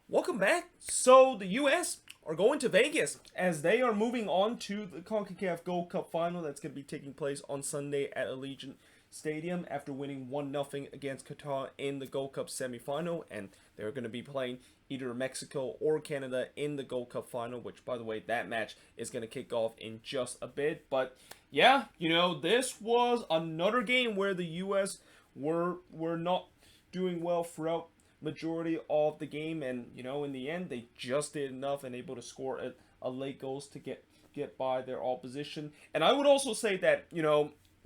Welcome back. So the U.S. are going to Vegas as they are moving on to the CONCACAF Gold Cup Final that's going to be taking place on Sunday at Allegiant Stadium after winning 1-0 against Qatar in the Gold Cup semifinal, and they're going to be playing either Mexico or Canada in the Gold Cup Final, which, by the way, that match is going to kick off in just a bit. But yeah, this was another game where the U.S. were not doing well throughout majority of the game, and in the end they just did enough and able to score a late goals to get by their opposition. And I would also say that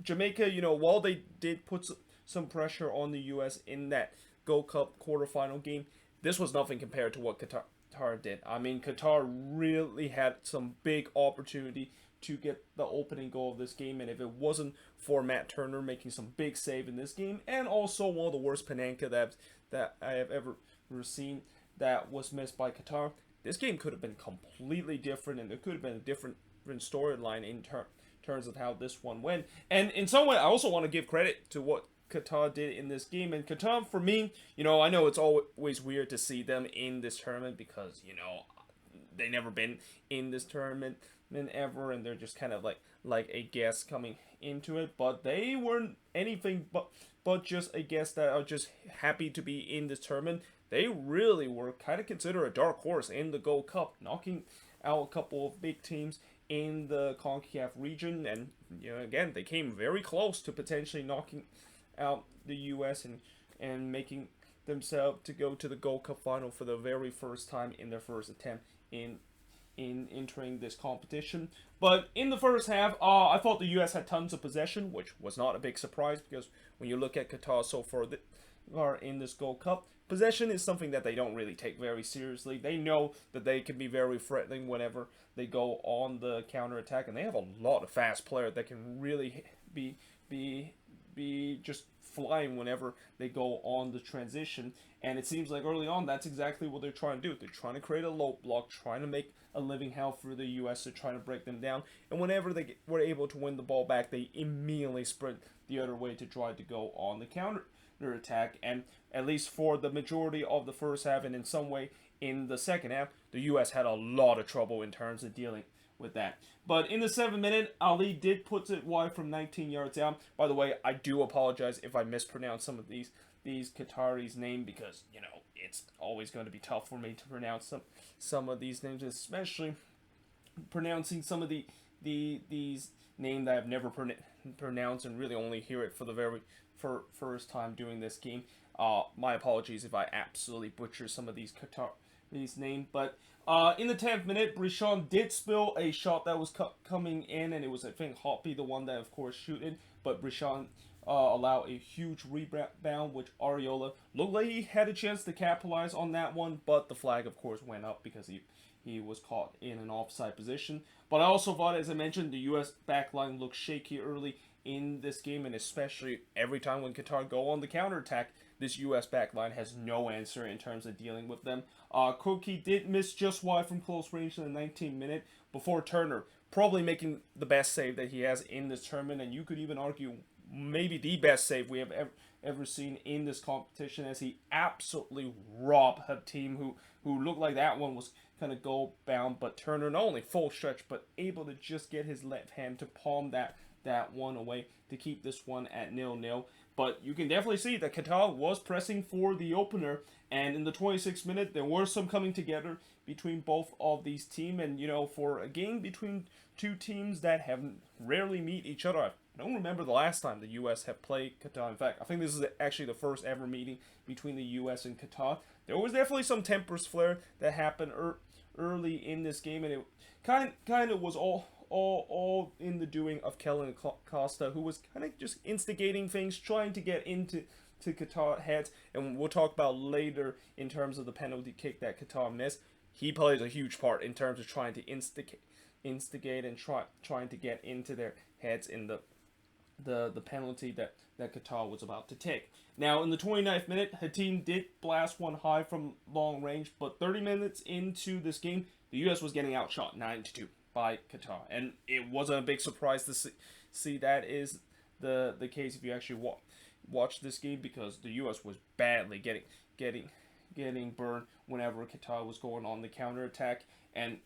Jamaica, while they did put some pressure on the US in that Gold Cup quarterfinal game, this was nothing compared to what Qatar did. I mean, Qatar really had some big opportunity to get the opening goal of this game, and if it wasn't for Matt Turner making some big save in this game, and also one of the worst Panenka that I have ever seen that was missed by Qatar, this game could have been completely different, and there could have been a different storyline in terms of how this one went. And in some way, I also want to give credit to what Qatar did in this game. And Qatar, for me, I know it's always weird to see them in this tournament because, they never been in this tournament ever, and they're just kind of like a guest coming into it. But they weren't anything but just a guest that are just happy to be in this tournament. They really were kind of considered a dark horse in the Gold Cup, knocking out a couple of big teams in the CONCACAF region, and again they came very close to potentially knocking out the U.S. and making themselves to go to the Gold Cup final for the very first time in their first attempt in entering this competition. But in the first half, I thought the U.S. had tons of possession, which was not a big surprise because when you look at Qatar so far in this Gold Cup, possession is something that they don't really take very seriously. They know that they can be very threatening whenever they go on the counter attack, and they have a lot of fast players that can really be just flying whenever they go on the transition. And it seems like early on, that's exactly what they're trying to do. They're trying to create a low block, trying to make a living hell for the U.S. They're trying to break them down. And whenever they were able to win the ball back, they immediately sprint the other way to try to go on the counter attack. And at least for the majority of the first half, and in some way in the second half, the U.S. had a lot of trouble in terms of dealing with that. But in the 7th minute, Ali did put it wide from 19 yards out. By the way, I do apologize if I mispronounce some of these Qataris' name because it's always going to be tough for me to pronounce some of these names, especially pronouncing some of these names that I've never pronounced and really only hear it for the very first time doing this game. My apologies if I absolutely butcher some of these names, but in the 10th minute, Brishon did spill a shot that was coming in, and it was, I think, Hoppy, the one that, of course, shooted, but Brishon allowed a huge rebound, which Ariola looked like he had a chance to capitalize on that one, but the flag, of course, went up because he was caught in an offside position. But I also thought, as I mentioned, the U.S. backline looked shaky early in this game, and especially every time when Qatar go on the counterattack, this U.S. backline has no answer in terms of dealing with them. Koki did miss just wide from close range in the 19th minute before Turner probably making the best save that he has in this tournament, and you could even argue maybe the best save we have ever seen in this competition, as he absolutely robbed a team who looked like that one was kind of goal bound, but Turner not only full stretch but able to just get his left hand to palm that one away to keep this one at 0-0. But you can definitely see that Qatar was pressing for the opener, and in the 26th minute, there were some coming together between both of these teams. And for a game between two teams that have rarely meet each other, I don't remember the last time the U.S. have played Qatar. In fact, I think this is actually the first ever meeting between the U.S. and Qatar. There was definitely some tempers flare that happened early in this game, and it kind of was all in the doing of Kellen Costa, who was kind of just instigating things, trying to get into Qatar heads, and we'll talk about later in terms of the penalty kick that Qatar missed. He plays a huge part in terms of trying to instigate and trying to get into their heads in the penalty that Qatar was about to take. Now, in the 29th minute, Hatim did blast one high from long range, but 30 minutes into this game, the U.S. was getting outshot 9-2 by Qatar, and it wasn't a big surprise to see that is the case if you actually watch this game, because the U.S. was badly getting getting burned whenever Qatar was going on the counterattack. And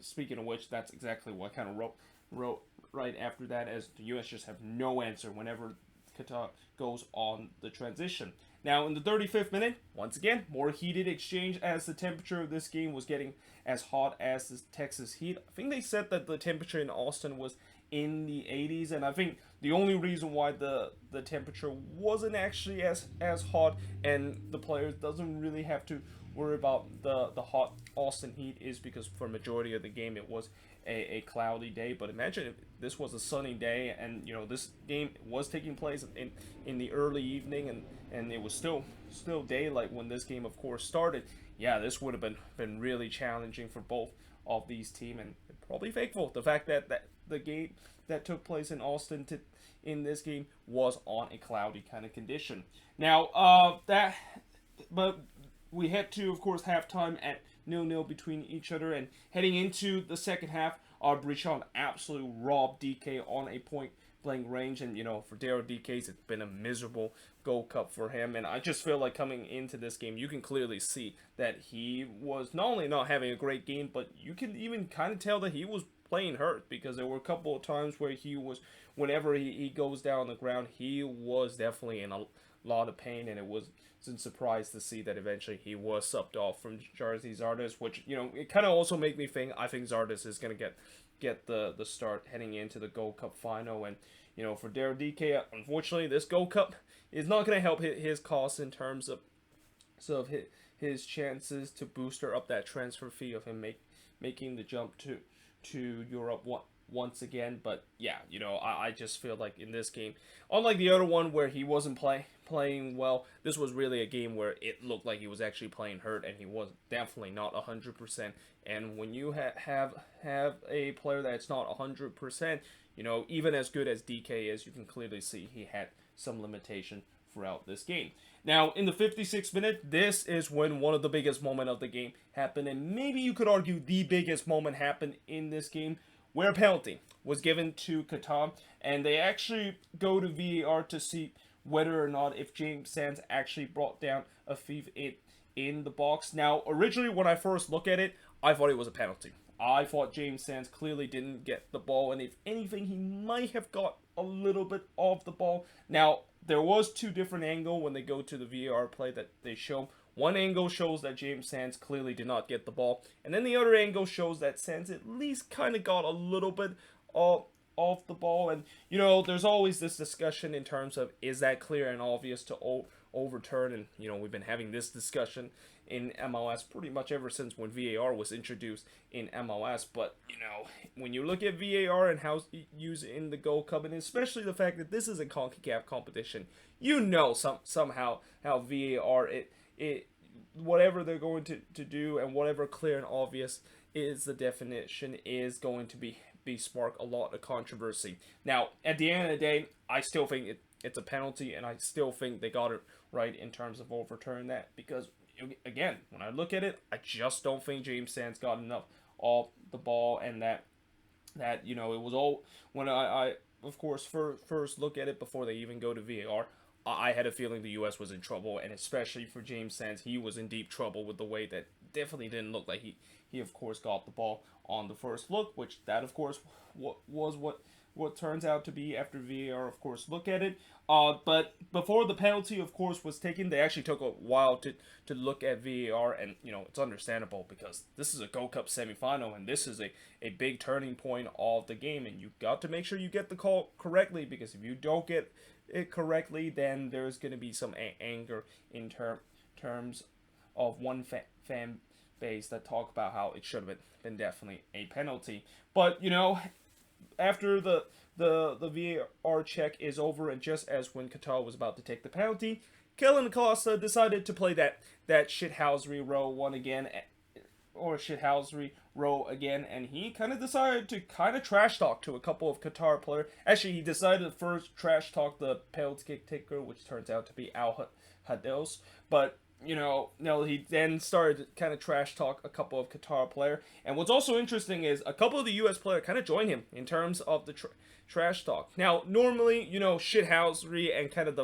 speaking of which, that's exactly what I kind of wrote right after that, as the U.S. just have no answer whenever Qatar goes on the transition. Now, in the 35th minute, once again, more heated exchange as the temperature of this game was getting as hot as the Texas heat. I think they said that the temperature in Austin was in the 80s, and I think the only reason why the temperature wasn't actually as hot and the players doesn't really have to worry about the hot Austin heat is because for majority of the game it was a cloudy day. But imagine if this was a sunny day, and this game was taking place in the early evening, and it was still daylight when this game of course started. Yeah, this would have been really challenging for both of these teams, and probably thankful the fact that the game that took place in Austin in this game was on a cloudy kind of condition. Now but we head to, of course, halftime at 0-0 between each other, and heading into the second half, our Brichon absolutely robbed DK on a point-blank range, and for Daryl DK's, it's been a miserable Gold Cup for him, and I just feel like coming into this game, you can clearly see that he was not only not having a great game, but you can even kind of tell that he was playing hurt, because there were a couple of times where whenever he goes down on the ground, he was definitely in a lot of pain, and it wasn't surprised to see that eventually he was subbed off from Jarzy Zardes, which it kind of also made me think I think Zardes is gonna get the start heading into the Gold Cup final. And for Daryl DK, unfortunately this Gold Cup is not gonna help his cause in terms of his chances to booster up that transfer fee of him making the jump to Europe once again. But yeah, I just feel like in this game, unlike the other one where he wasn't playing well, this was really a game where it looked like he was actually playing hurt, and he was definitely not 100%. And when you have a player that's not 100%, even as good as DK is, you can clearly see he had some limitation throughout this game. Now, in the 56th minute, this is when one of the biggest moments of the game happened, and maybe you could argue the biggest moment happened in this game, where a penalty was given to Qatar, and they actually go to VAR to see whether or not if James Sands actually brought down a thief in the box. Now, originally when I first looked at it, I thought it was a penalty. I thought James Sands clearly didn't get the ball, and if anything, he might have got a little bit of the ball. Now, there was two different angles when they go to the VAR play that they show. One angle shows that James Sands clearly did not get the ball, and then the other angle shows that Sands at least kind of got a little bit of the ball. And there's always this discussion in terms of, is that clear and obvious to overturn? And we've been having this discussion in MLS pretty much ever since when VAR was introduced in MLS. But when you look at VAR and how it's used in the Gold Cup, and especially the fact that this is a CONCACAF competition, somehow how VAR it whatever they're going to do, and whatever clear and obvious is the definition, is going to be spark a lot of controversy. Now, at the end of the day, I still think it's a penalty, and I still think they got it right in terms of overturning that, because again, when I look at it, I just don't think James Sands got enough of the ball, and that it was all, when I of course first look at it before they even go to VAR, I had a feeling the U.S. was in trouble, and especially for James Sands, he was in deep trouble with the way that definitely didn't look like he of course got the ball on the first look, which that of course was what turns out to be after VAR of course look at it. But before the penalty of course was taken, they actually took a while to look at VAR, and it's understandable because this is a Gold Cup semifinal, and this is a big turning point of the game, and you got to make sure you get the call correctly, because if you don't get it correctly, then there's going to be some anger in terms of one fan base that talk about how it should have been definitely a penalty. But after the VAR check is over, and just as when Qatar was about to take the penalty, Kellen Acosta decided to play that shithousery row again, and he kind of decided to kind of trash talk to a couple of Qatar players. Actually, he decided to first trash talk the penalty kick taker, which turns out to be Al Hadels. But he then started to kind of trash talk a couple of Qatar players. And what's also interesting is a couple of the U.S. players kind of joined him in terms of the trash talk. Now, normally, shithousery and kind of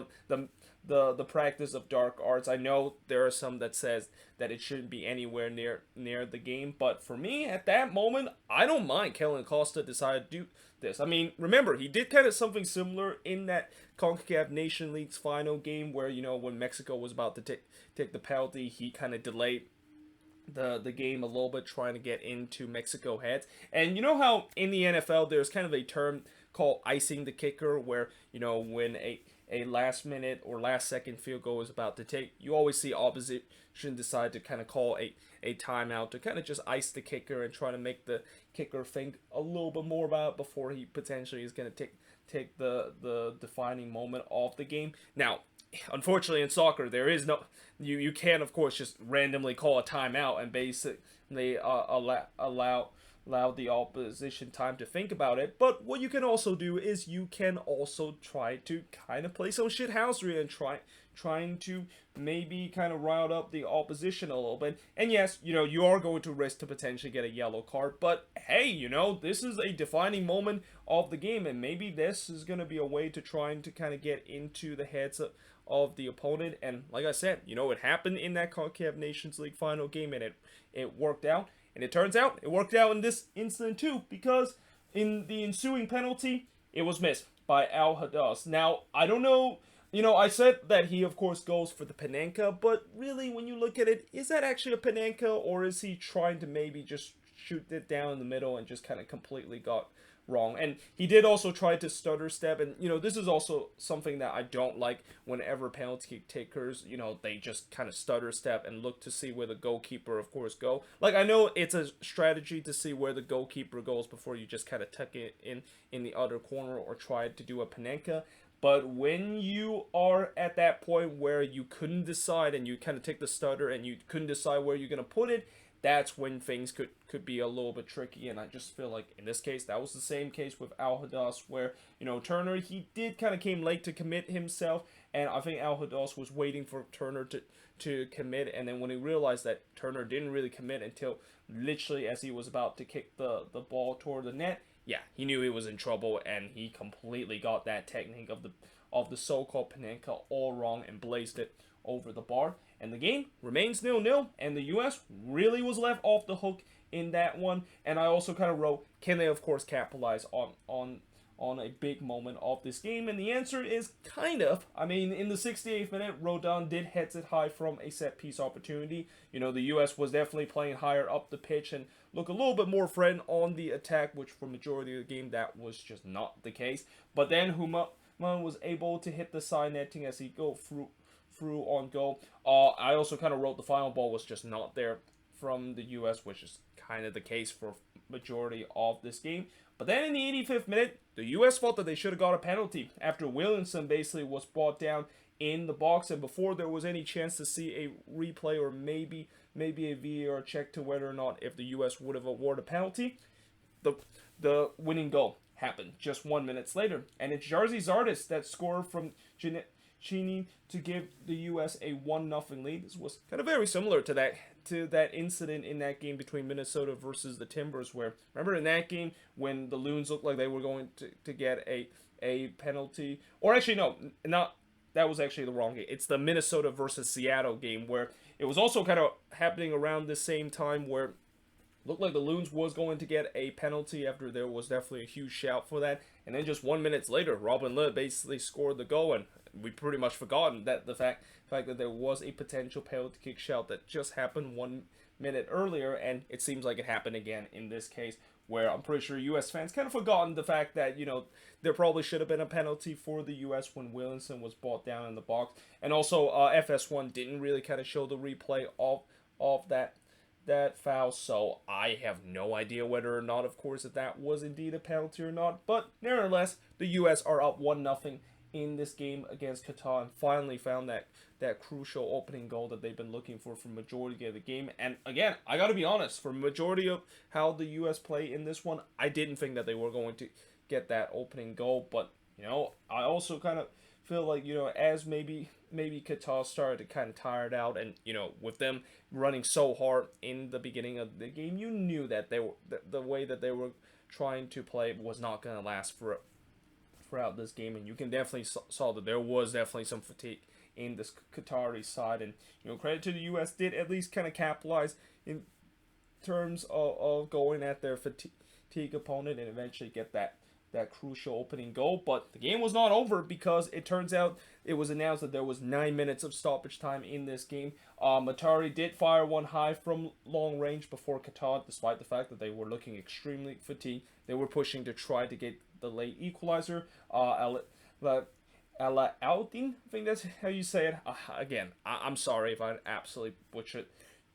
the practice of dark arts. I know there are some that says that it shouldn't be anywhere near the game, but for me at that moment, I don't mind Kellen Costa decided to do this. I mean, remember he did kind of something similar in that CONCACAF Nation League's final game where when Mexico was about to take the penalty, he kind of delayed the game a little bit, trying to get into Mexico heads. And you know how in the NFL there's kind of a term called icing the kicker, where when a last minute or last second field goal is about to take, you always see opposition decide to kind of call a timeout to kind of just ice the kicker and try to make the kicker think a little bit more about it before he potentially is going to take the defining moment of the game. Now, unfortunately in soccer there is no, you can't of course just randomly call a timeout and basically allow the opposition time to think about it. But what you can also do is you can also try to kind of play some shithousery and trying to maybe kind of rile up the opposition a little bit. And yes, you are going to risk to potentially get a yellow card, but hey, this is a defining moment of the game, and maybe this is going to be a way to trying to kind of get into the heads of the opponent. And like I said, it happened in that CONCACAF Nations League final game, and it worked out. And it turns out it worked out in this incident too, because in the ensuing penalty, it was missed by Al Hadas. Now, I don't know, I said that he of course goes for the Panenka, but really when you look at it, is that actually a Panenka, or is he trying to maybe just shoot it down in the middle and just kind of completely got wrong? And he did also try to stutter step, and this is also something that I don't like whenever penalty takers, they just kind of stutter step and look to see where the goalkeeper of course go. Like, I know it's a strategy to see where the goalkeeper goes before you just kind of tuck it in the other corner or try to do a Panenka. But when you are at that point where you couldn't decide and you kind of take the stutter and you couldn't decide where you're going to put it, that's when things could be a little bit tricky. And I just feel like in this case, that was the same case with Al Hadas, where, Turner, he did kind of came late to commit himself. And I think Al Hadas was waiting for Turner to commit. And then when he realized that Turner didn't really commit until literally as he was about to kick the ball toward the net, yeah, he knew he was in trouble, and he completely got that technique of the so-called Panenka all wrong and blazed it over the bar. And the game remains 0-0, and the U.S. really was left off the hook in that one. And I also kind of wrote, can they of course capitalize on a big moment of this game? And the answer is kind of. I mean, in the 68th minute, Rodon did heads it high from a set piece opportunity. The U.S. was definitely playing higher up the pitch and look a little bit more friend on the attack, which for majority of the game that was just not the case. But then Huma was able to hit the side netting as he go through on goal. I also kind of wrote the final ball was just not there from the U.S., which is kind of the case for majority of this game. But then in the 85th minute, the U.S. thought that they should have got a penalty after Williamson basically was brought down in the box, and before there was any chance to see a replay or maybe a VAR check to whether or not if the U.S. would have awarded a penalty, the winning goal happened just 1 minute later. And it's Jerzy Zardes that scored from Chini to give the U.S. a 1-0 lead. This was kind of very similar to that incident in that game between Minnesota versus the Timbers, where, remember in that game when the Loons looked like they were going to get a penalty, or actually no, not, that was actually the wrong game. It's the Minnesota versus Seattle game, where it was also kind of happening around the same time, where looked like the Loons was going to get a penalty after there was definitely a huge shout for that. And then just 1 minute later, Robin Lod basically scored the goal, and we pretty much forgotten that the fact that there was a potential penalty kick shout that just happened 1 minute earlier, and it seems like it happened again in this case, where I'm pretty sure U.S. fans kind of forgotten the fact that, there probably should have been a penalty for the U.S. when Williamson was brought down in the box. And also, FS1 didn't really kind of show the replay of that foul, so I have no idea whether or not, of course, if that was indeed a penalty or not. But nevertheless, the U.S. are up 1-0 in this game against Qatar, and finally found that crucial opening goal that they've been looking for majority of the game. And again, I gotta be honest, for majority of how the U.S. play in this one, I didn't think that they were going to get that opening goal. But I also kind of feel like as maybe Qatar started to kind of tired out, and with them running so hard in the beginning of the game, you knew that they were the way that they were trying to play was not going to last throughout this game. And you can definitely saw that there was definitely some fatigue in this Qatari side. And credit to the U.S. did at least kind of capitalize in terms of going at their fatigue opponent and eventually get that crucial opening goal. But the game was not over, because it turns out it was announced that there was 9 minutes of stoppage time in this game. Matari did fire one high from long range before Qatar, despite the fact that they were looking extremely fatigued. They were pushing to try to get the late equalizer. Alauddin, I think that's how you say it. Again, I'm sorry if I absolutely butchered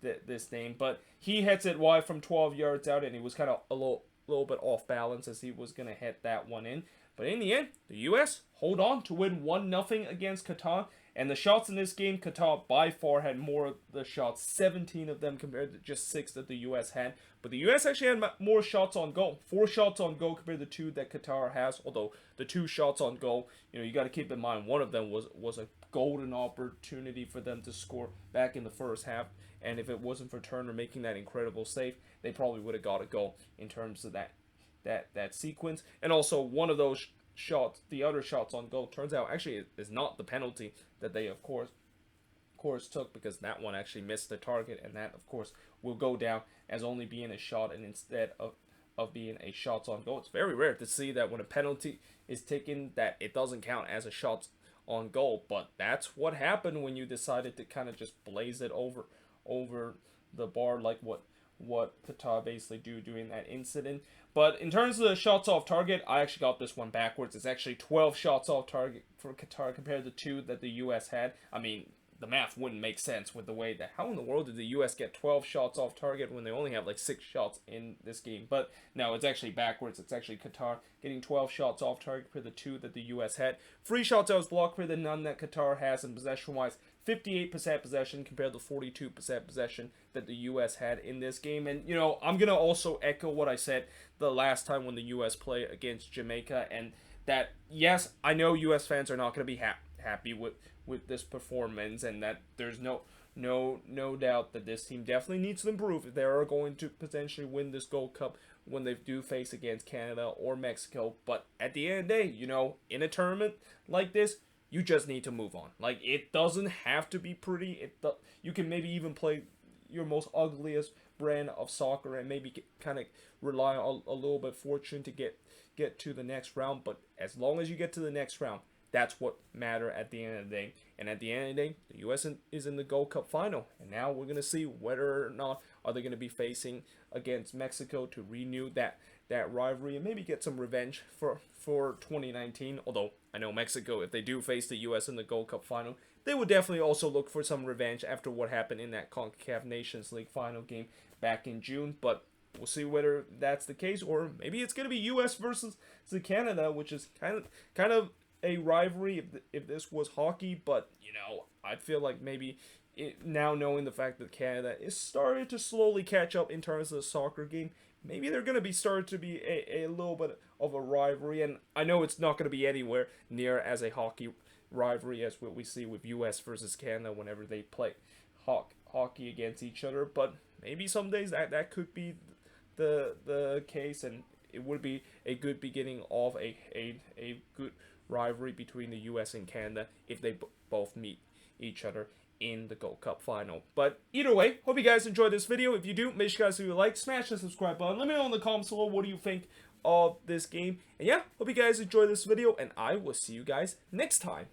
this name, but he hits it wide from 12 yards out, and he was kind of a little bit off balance as he was going to hit that one in. But in the end, the U.S. hold on to win 1-0 against Qatar. And the shots in this game, Qatar by far had more of the shots, 17 of them compared to just 6 that the U.S. had. But the U.S. actually had more shots on goal, 4 shots on goal compared to 2 that Qatar has. Although the 2 shots on goal, you got to keep in mind, one of them was a golden opportunity for them to score back in the first half. And if it wasn't for Turner making that incredible save, they probably would have got a goal in terms of that sequence. And also, one of those shots, the other shots on goal, turns out actually is not the penalty that they of course took, because that one actually missed the target, and that of course will go down as only being a shot, and instead of being a shots on goal. It's very rare to see that when a penalty is taken that it doesn't count as a shot on goal, but that's what happened when you decided to kind of just blaze it over the bar, like what Qatar basically do during that incident. But in terms of the shots off target, I actually got this one backwards. It's actually 12 shots off target for Qatar compared to 2 that the U.S. had. I mean, the math wouldn't make sense with the way that, how in the world did the U.S. get 12 shots off target when they only have like 6 shots in this game? But no, it's actually backwards. It's actually Qatar getting 12 shots off target for the 2 that the U.S. had. 3 shots that was blocked for the none that Qatar has, and possession-wise, 58% possession compared to 42% possession that the U.S. had in this game. And, I'm going to also echo what I said the last time when the U.S. played against Jamaica, and that, yes, I know U.S. fans are not going to be happy with this performance, and that there's no doubt that this team definitely needs to improve if they are going to potentially win this Gold Cup when they do face against Canada or Mexico. But at the end of the day, in a tournament like this, you just need to move on. Like, it doesn't have to be pretty. You can maybe even play your most ugliest brand of soccer and maybe kind of rely on a little bit fortune to get to the next round. But as long as you get to the next round, that's what matter at the end of the day. And at the end of the day, the U.S. is in the Gold Cup Final. And now we're going to see whether or not are they going to be facing against Mexico to renew that rivalry and maybe get some revenge for 2019. Although I know Mexico, if they do face the U.S. in the Gold Cup Final, they would definitely also look for some revenge after what happened in that CONCACAF Nations League final game back in June. But we'll see whether that's the case, or maybe it's going to be U.S. versus Canada, which is kind of a rivalry if this was hockey. But I feel like maybe now knowing the fact that Canada is starting to slowly catch up in terms of the soccer game, maybe they're going to be started to be a little bit of a rivalry. And I know it's not going to be anywhere near as a hockey rivalry as what we see with U.S. versus Canada whenever they play hockey against each other, but maybe some days that could be the case, and it would be a good beginning of a good rivalry between the U.S. and Canada if they both meet each other in the Gold Cup Final. But either way, hope you guys enjoyed this video. If you do, make sure you guys do a like, smash the subscribe button, let me know in the comments below what do you think of this game. And yeah, hope you guys enjoyed this video, and I will see you guys next time.